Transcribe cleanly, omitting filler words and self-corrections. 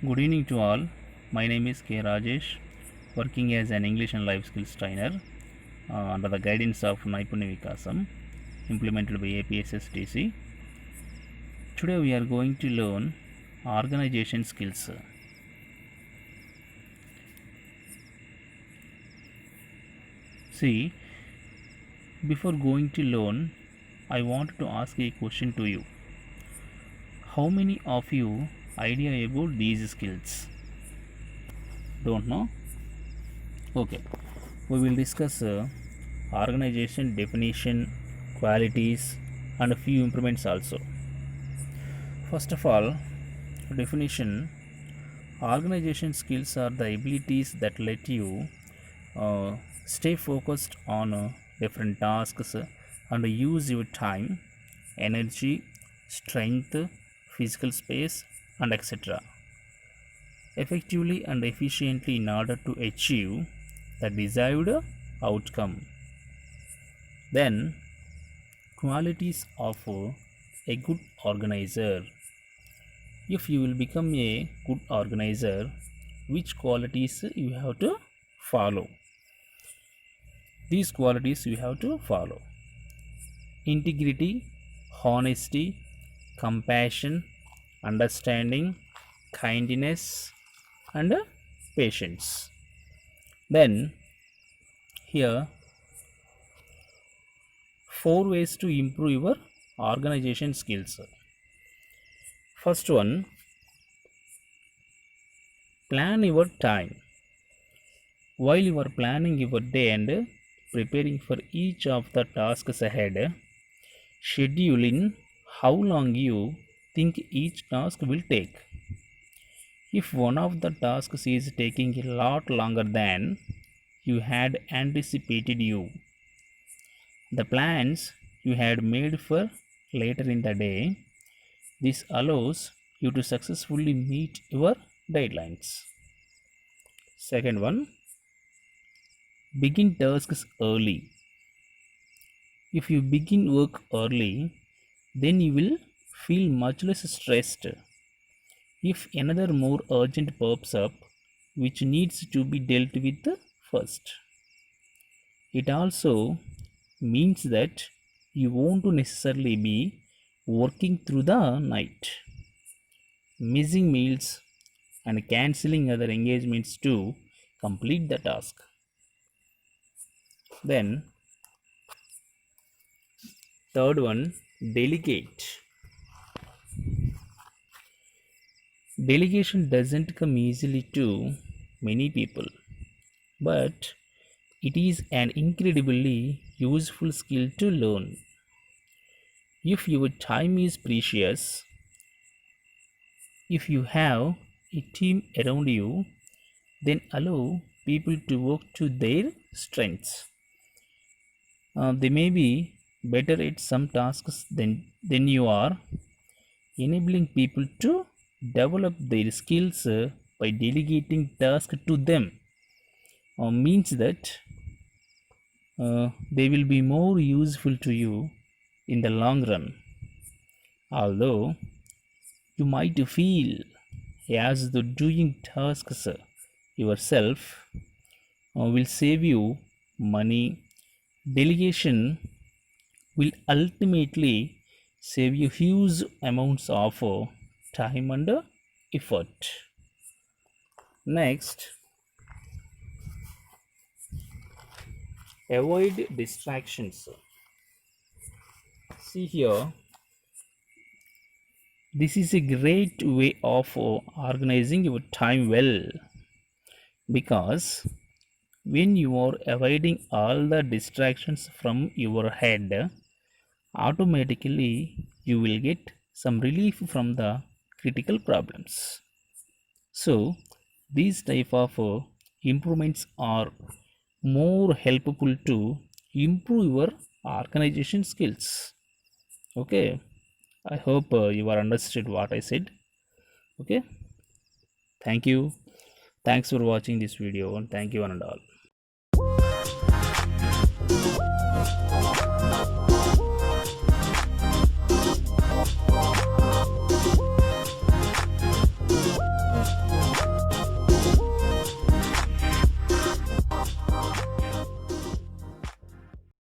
Good evening to all. My name is K. Rajesh, working as an English and life skills trainer under the guidance of Naipunya Vikasam, implemented by APSSTC. Today we are going to learn organization skills. See, before going to learn, I want to ask a question to you. How many of you idea about these skills? Don't know? Okay, we will discuss organization definition, qualities, and a few improvements also. First of all, definition: organization skills are the abilities that let you stay focused on different tasks and use your time, energy, strength, physical space, and etc. effectively and efficiently in order to achieve the desired outcome. Then, qualities of a good organizer. If you will become a good organizer, which qualities you have to follow? These qualities you have to follow: integrity, honesty, compassion, understanding, kindness, and patience. Then, here, 4 ways to improve your organization skills. First one, plan your time. While you are planning your day and preparing for each of the tasks ahead, schedule in how long you think each task will take. If one of the tasks is taking a lot longer than you had anticipated, the plans you had made for later in the day, this allows you to successfully meet your deadlines. Second one, begin tasks early. If you begin work early, then you will feel much less stressed. If another more urgent pops up, which needs to be dealt with first, it also means that you won't necessarily be working through the night, missing meals, and cancelling other engagements to complete the task. Then, third one, delegate. Delegation doesn't come easily to many people, but it is an incredibly useful skill to learn. If your time is precious, if you have a team around you, then allow people to work to their strengths. They may be better at some tasks than you are. Enabling people to develop their skills by delegating tasks to them means that they will be more useful to you in the long run. Although you might feel as though doing tasks yourself will save you money, delegation will ultimately save you huge amounts of time and effort. Next, avoid distractions. See here, this is a great way of organizing your time well, because when you are avoiding all the distractions from your head, automatically you will get some relief from the critical problems. So these type of improvements are more helpful to improve your organization skills. Okay, I hope you are understood what I said. Okay, thank you. Thanks for watching this video, and thank you one and all.